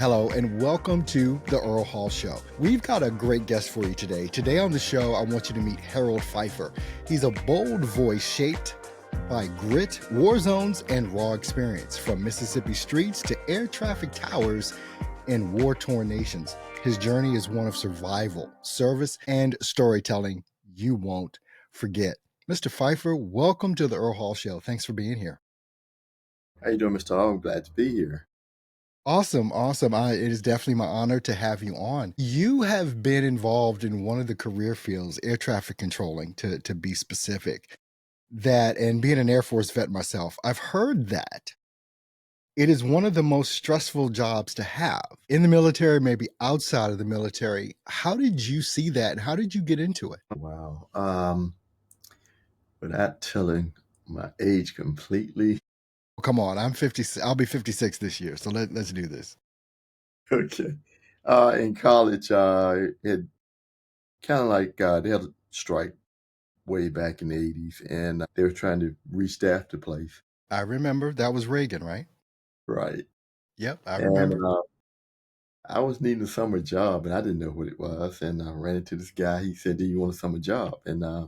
Hello, and welcome to the Earl Hall Show. We've got a great guest for you today. Today on the show, I want you to meet Harold Phifer. He's a bold voice shaped by grit, war zones, and raw experience, from Mississippi streets to air traffic towers in war-torn nations. His journey is one of survival, service, and storytelling you won't forget. Mr. Phifer, welcome to the Earl Hall Show. Thanks for being here. How you doing, Mr. Hall? I'm glad to be here. Awesome. It is definitely my honor to have you on. You have been involved in one of the career fields, air traffic controlling, to be specific. And being an Air Force vet myself, I've heard that it is one of the most stressful jobs to have in the military, maybe outside of the military. How did you see that? And how did you get into it? Wow. Without telling my age completely. Come on, I'm 50. I'll be 56 this year. So let's do this. Okay. In college, it kind of like they had a strike way back in the 80s, and they were trying to restaff the place. I remember that was Reagan, right? Right. Yep, I And remember. I was needing a summer job, and I didn't know what it was. And I ran into this guy. He said, "Do you want a summer job?" And I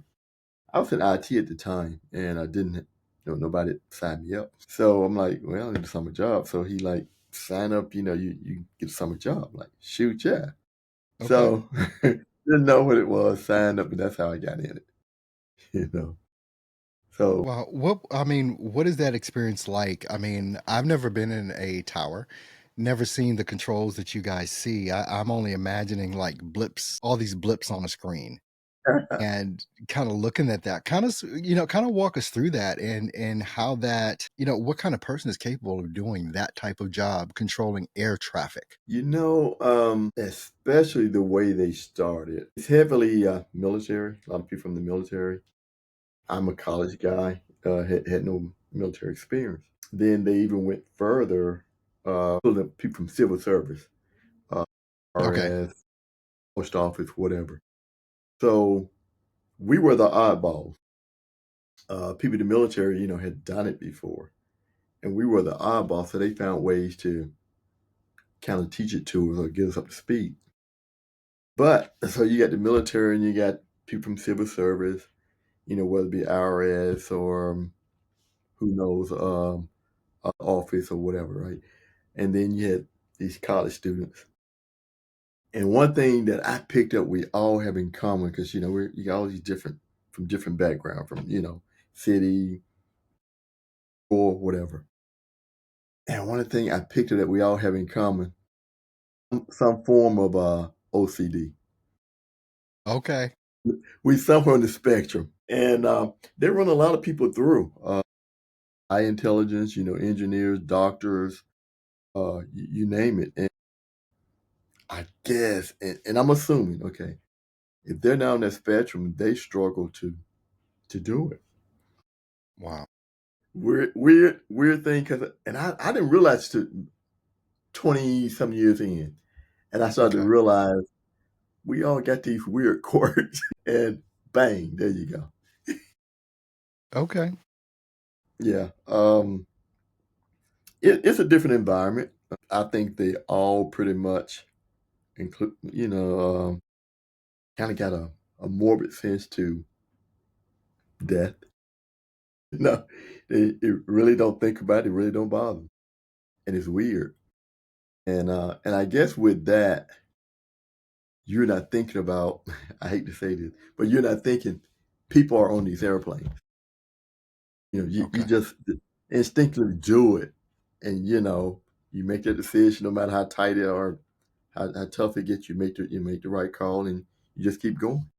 was in IT at the time, and I didn't, nobody signed me up. So I'm like, well, I need a summer job. So he like, sign up, you get a summer job. I'm like, shoot, yeah. Okay. So didn't know what it was, signed up, and that's how I got in it, you know. So Well, what is that experience like? I mean, I've never been in a tower, never seen the controls that you guys see. I'm only imagining like blips, all these blips on a screen, and kind of looking at that. Kind of walk us through that and how that, what kind of person is capable of doing that type of job, controlling air traffic. especially the way they started. It's heavily military, a lot of people from the military. I'm a college guy, had no military experience. Then they even went further, pulling up people from civil service, uh, Okay. RS, post office, whatever. So we were the oddballs. People in the military, had done it before, and we were the oddballs. So they found ways to kind of teach it to us or get us up to speed. But so you got the military and you got people from civil service, whether it be IRS or who knows, office or whatever, right? And then you had these college students. And one thing that I picked up we all have in common, because you got all these different background, from city or whatever. And one thing I picked up that we all have in common, some form of OCD. Okay. We somewhere on the spectrum, and they run a lot of people through high intelligence, engineers, doctors, you name it. And I guess, and I'm assuming, okay, if they're now on that spectrum, they struggle to do it. Wow. Weird thing, because and I didn't realize to 20 some years in, and I started to Okay. realize we all got these weird quirks, and bang, there you go. Okay. Yeah, it's a different environment. I think they all pretty much include, kind of got a morbid sense to death. No, they really don't think about it. They really don't bother them. And it's weird. And I guess with that, you're not thinking about, I hate to say this, but you're not thinking people are on these airplanes. You Okay. just instinctively do it. And, you make that decision no matter how tight it or how tough it gets, you make the right call and you just keep going.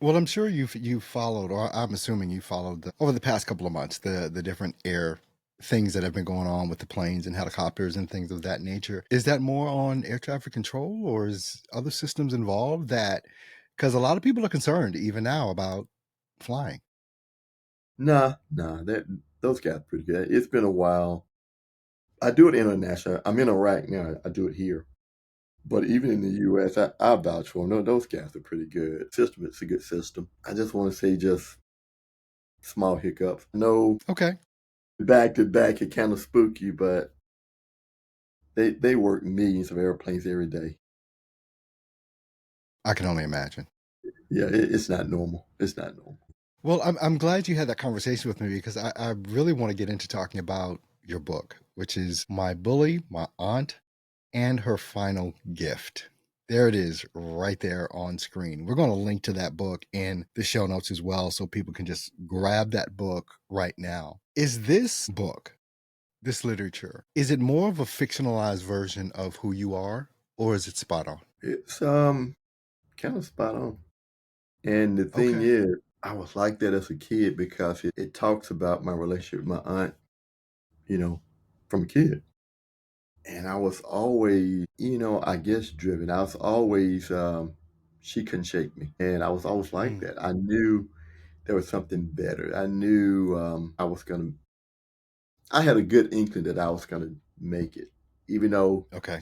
Well, I'm sure you followed, or I'm assuming you followed over the past couple of months, the different air things that have been going on with the planes and helicopters and things of that nature. Is that more on air traffic control, or is other systems involved that, because a lot of people are concerned even now about flying? Nah, those guys are pretty good. It's been a while. I do it international. I'm in Iraq now. I do it here. But even in the US, I vouch for them. No, those guys are pretty good. System, it's a good system. I just want to say just small hiccups. No, Okay. back to back, it kind of spook you, but They work millions of airplanes every day. I can only imagine. Yeah, it's not normal. It's not normal. Well, I'm glad you had that conversation with me because I really want to get into talking about your book, which is My Bully, My Aunt, and Her Final Gift. There it is right there on screen. We're going to link to that book in the show notes as well so people can just grab that book right now. Is this book, this literature, is it more of a fictionalized version of who you are or is it spot on? It's kind of spot on. And the thing Okay. is, I was like that as a kid because it talks about my relationship with my aunt, you know, from a kid. And I was always, I guess driven. I was always, she couldn't shake me. And I was always like Mm, that. I knew there was something better. I knew I had a good inkling that I was going to make it, even though okay.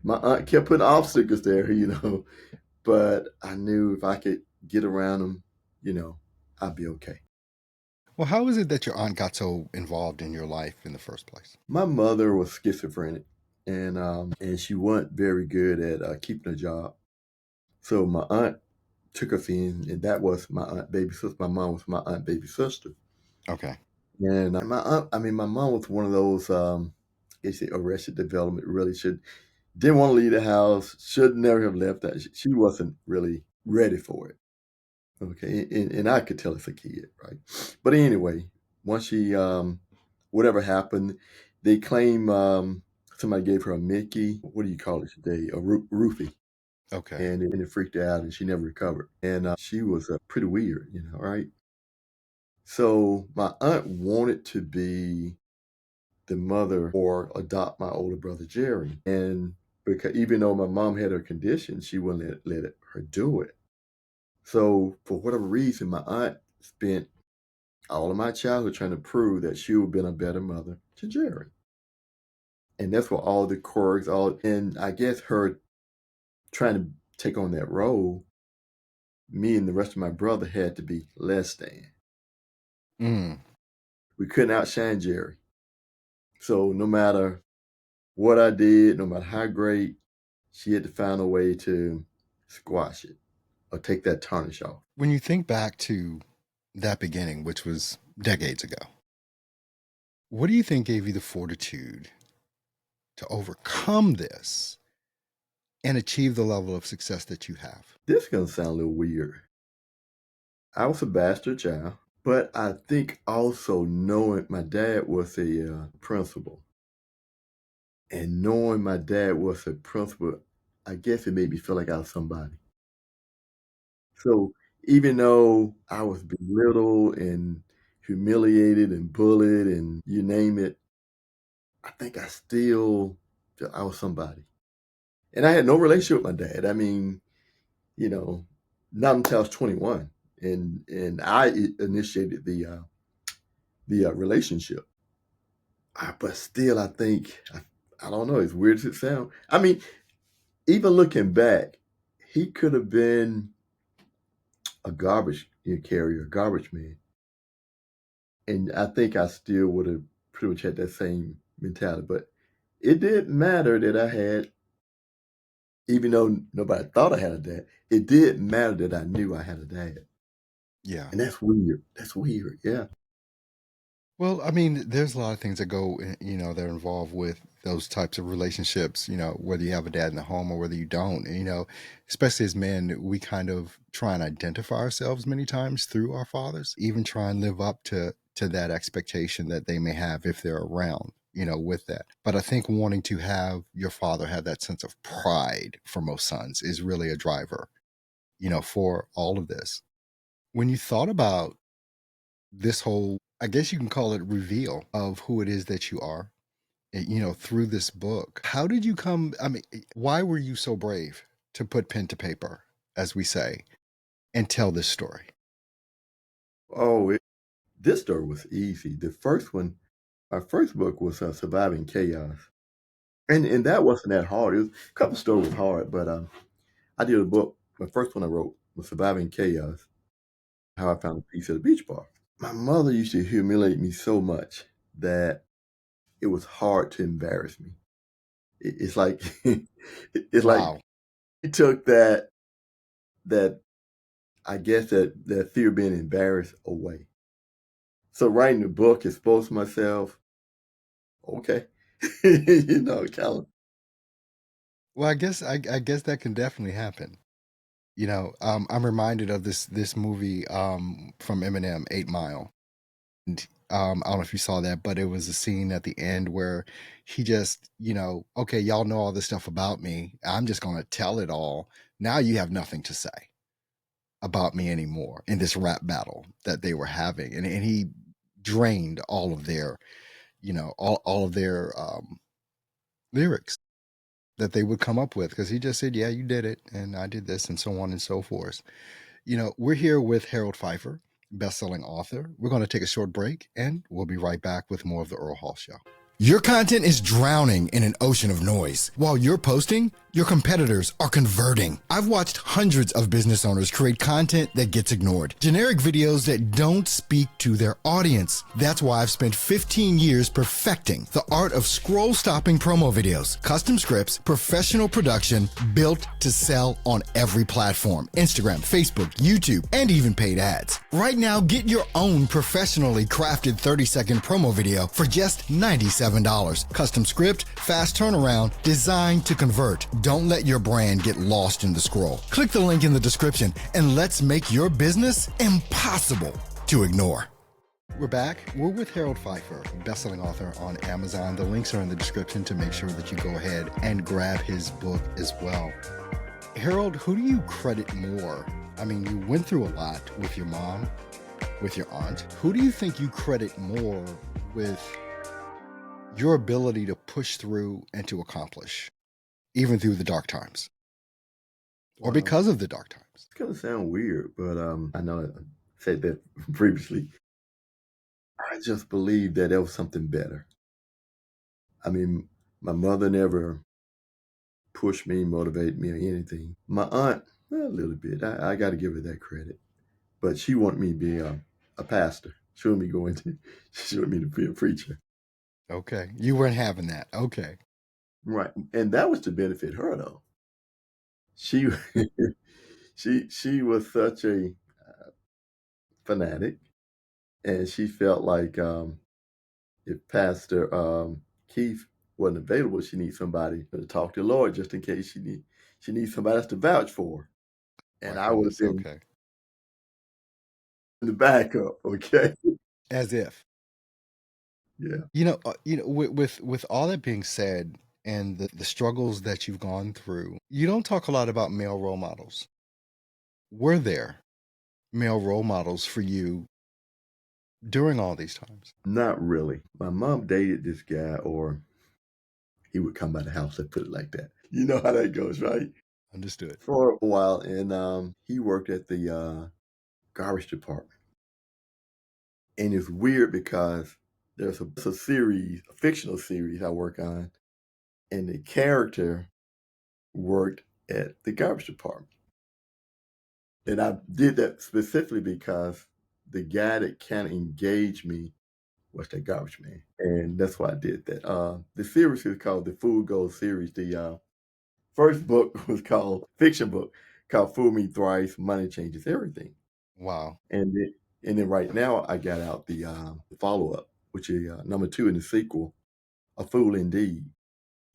my aunt kept putting obstacles there, but I knew if I could get around them, I'd be okay. Well, how is it that your aunt got so involved in your life in the first place? My mother was schizophrenic, and she wasn't very good at keeping a job. So my aunt took us in, and that was my aunt baby sister. My mom was my aunt baby sister, Okay. and my mom was one of those. They say arrested development. Really should didn't want to leave the house. Should never have left that. She wasn't really ready for it. Okay, and I could tell as a kid, right? But anyway, once she, whatever happened, they claim somebody gave her a Mickey. What do you call it today? A roofie, Okay. and it freaked her out, and she never recovered. And she was pretty weird, right? So my aunt wanted to be the mother or adopt my older brother Jerry, and because even though my mom had her condition, she wouldn't let her do it. So for whatever reason, my aunt spent all of my childhood trying to prove that she would have been a better mother to Jerry. And that's what all the quirks, and I guess her trying to take on that role, me and the rest of my brother had to be less than. Mm. We couldn't outshine Jerry. So no matter what I did, no matter how great, she had to find a way to squash it or take that tarnish off. When you think back to that beginning, which was decades ago, what do you think gave you the fortitude to overcome this and achieve the level of success that you have? This is going to sound a little weird. I was a bastard child, but I think also knowing my dad was a principal and knowing my dad was a principal, I guess it made me feel like I was somebody. So even though I was belittled and humiliated and bullied and you name it, I think I still felt I was somebody. And I had no relationship with my dad. I mean, you know, not until I was 21, and I initiated the relationship. But still, I think I don't know. As weird as it sounds, I mean, even looking back, he could have been a garbage carrier, a garbage man, and I think I still would have pretty much had that same mentality. But it didn't matter that I had, even though nobody thought I had a dad. It did matter that I knew I had a dad, Yeah. and that's weird. That's weird. Yeah. Well, I mean, there's a lot of things that go, that are involved with those types of relationships, whether you have a dad in the home or whether you don't. Especially as men, we kind of try and identify ourselves many times through our fathers, even try and live up to that expectation that they may have if they're around, with that. But I think wanting to have your father have that sense of pride for most sons is really a driver, for all of this. When you thought about this whole, I guess you can call it reveal of who it is that you are, through this book. How did you come? I mean, why were you so brave to put pen to paper, as we say, and tell this story? Oh, this story was easy. The first one, our first book was Surviving Chaos. And that wasn't that hard. It was a couple stories was hard, but I did a book. The first one I wrote was Surviving Chaos, How I Found a Piece at a Beach Bar. My mother used to humiliate me so much that it was hard to embarrass me. It's like it's like Wow. he took that I guess that fear of being embarrassed away. So writing the book, expose myself, okay, kind of. Well, I guess that can definitely happen. I'm reminded of this movie from Eminem, 8 Mile. And I don't know if you saw that, but it was a scene at the end where he just, okay, y'all know all this stuff about me. I'm just gonna tell it all. Now you have nothing to say about me anymore in this rap battle that they were having. And he drained all of their, all of their lyrics that they would come up with because he just said, yeah, you did it, and I did this, and so on and so forth. We're here with Harold Phifer, best-selling author. We're going to take a short break, and we'll be right back with more of the Earl Hall Show. Your content is drowning in an ocean of noise. While you're posting, your competitors are converting. I've watched hundreds of business owners create content that gets ignored. Generic videos that don't speak to their audience. That's why I've spent 15 years perfecting the art of scroll-stopping promo videos, custom scripts, professional production, built to sell on every platform: Instagram, Facebook, YouTube, and even paid ads. Right now, get your own professionally crafted 30-second promo video for just $97. Custom script, fast turnaround, designed to convert. Don't let your brand get lost in the scroll. Click the link in the description and let's make your business impossible to ignore. We're back. We're with Harold Phifer, best-selling author on Amazon. The links are in the description to make sure that you go ahead and grab his book as well. Harold, who do you credit more? I mean, you went through a lot with your mom, with your aunt. Who do you think you credit more with your ability to push through and to accomplish, even through the dark times, or Wow, because of the dark times? it's gonna sound weird, but I know I said that previously. I just believe that there was something better. I mean, my mother never pushed me, motivated me, or anything. My aunt, a little bit. I got to give her that credit, but she wanted me to be a pastor. She wanted me to go into. She wanted me to be a preacher. Okay, you weren't having that. Okay. Right, and that was to benefit her though. She she was such a fanatic, and she felt like if Pastor Keith wasn't available, she needs somebody to talk to the Lord just in case she needs somebody else to vouch for her. My And I would have goodness. been Okay. in the backup, okay? As if. Yeah. With all that being said, and the struggles that you've gone through, you don't talk a lot about male role models. Were there male role models for you during all these times? Not really. My mom dated this guy, or he would come by the house, let's put it like that. You know how that goes, right? Understood. For a while, and he worked at the garbage department. And it's weird because there's a series, a fictional series I work on, and the character worked at the garbage department. And I did that specifically because the guy that kind of engaged me was that garbage man. And that's why I did that. The series is called the Food Goals series. The first book was called fiction book called Fool Me Thrice, Money Changes Everything. Wow. And then right now I got out the follow up, which is number 2 in the sequel, A Fool Indeed,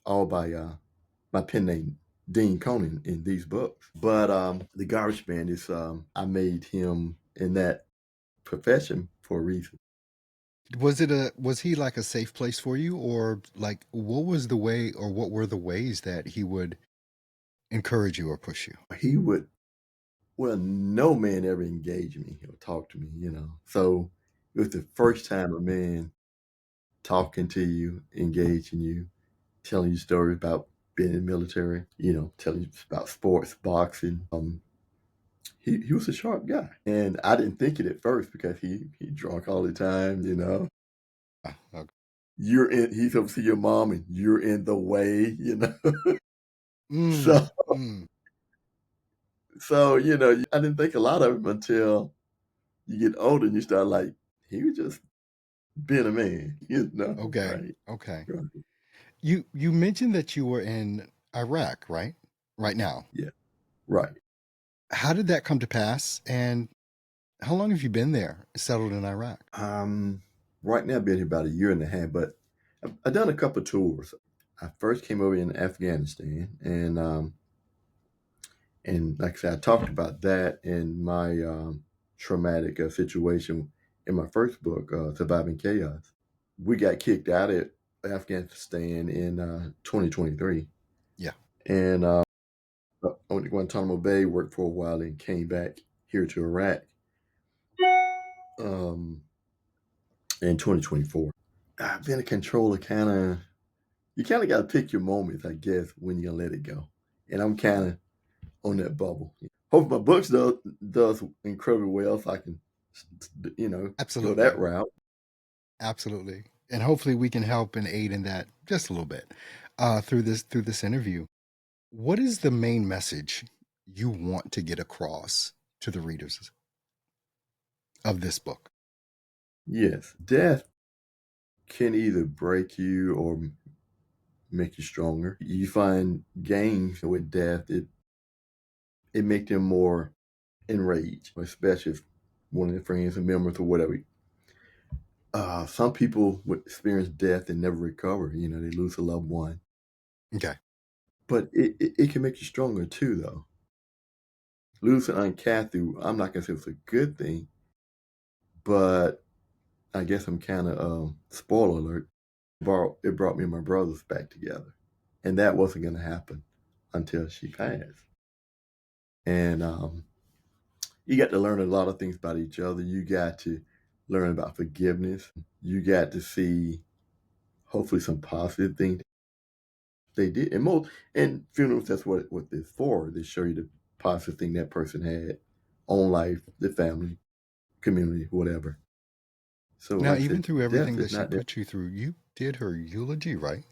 all by my pen name Dean Conan in these books. But the garbage man is I made him in that profession for a reason. Was he like a safe place for you, or like what was the way, or what were the ways that he would encourage you or push you? He would, well, no man ever engaged me or talked to me, So it was the first time a man talking to you, engaging you, telling you stories about being in the military, telling you about sports, boxing. He was a sharp guy, and I didn't think it at first because he drunk all the time. Okay. You're in. He's up to see your mom, and you're in the way. So Mm, mm. I didn't think a lot of him until you get older and you start like he was just being a man, Okay. right? Okay. Right. You mentioned that you were in Iraq, right? Right now. Yeah, right. How did that come to pass? And how long have you been there, settled in Iraq? Right now I've been here about a year and a half, but I've done a couple of tours. I first came over in Afghanistan, and like I said, I talked about that in my traumatic situation in my first book, Surviving Chaos. We got kicked out of Afghanistan in 2023, Yeah. and I went to Guantanamo Bay, worked for a while, and came back here to Iraq um, in 2024. I've been a controller, you kind of got to pick your moments, I guess, when you're gonna let it go. And I'm kind of on that bubble. Hope my books does incredibly well, so I can, go that Absolutely. route. Absolutely. And hopefully we can help and aid in that just a little bit through this interview. What is the main message you want to get across to the readers of this book? Yes, death can either break you or make you stronger. You find games with death, it make them more enraged, especially if one of their friends or members or whatever. Some people would experience death and never recover. They lose a loved one, Okay. but it can make you stronger too, though. Losing Aunt Kathy, I'm not gonna say it's a good thing, but I guess I'm kind of spoiler alert. It brought me and my brothers back together, and that wasn't gonna happen until she passed. And you got to learn a lot of things about each other. You got to learn about forgiveness. You got to see hopefully some positive things they did. And funerals, that's what it's for. They show you the positive thing that person had on life, the family, community, whatever. So Now, like I even said, through death everything is that she not that put you through, you did her eulogy, right?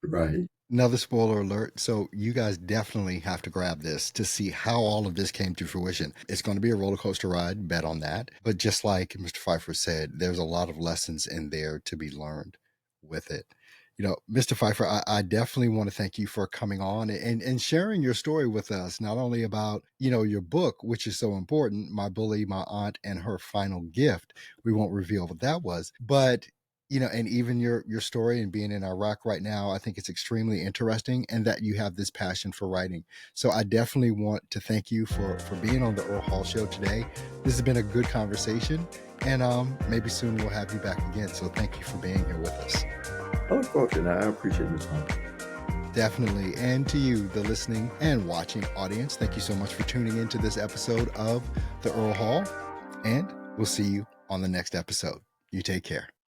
right. Another spoiler alert. So you guys definitely have to grab this to see how all of this came to fruition. It's going to be a roller coaster ride, bet on that. But just like Mr. Phifer said, there's a lot of lessons in there to be learned with it. Mr. Phifer, I definitely want to thank you for coming on and sharing your story with us, not only about, your book, which is so important, My Bully, My Aunt, and Her Final Gift. We won't reveal what that was, but and even your story and being in Iraq right now, I think it's extremely interesting, and that you have this passion for writing. So I definitely want to thank you for being on the Earl Hall Show today. This has been a good conversation, and maybe soon we'll have you back again. So thank you for being here with us. Oh, of course, and I appreciate this time. Definitely. And to you, the listening and watching audience, thank you so much for tuning into this episode of the Earl Hall, and we'll see you on the next episode. You take care.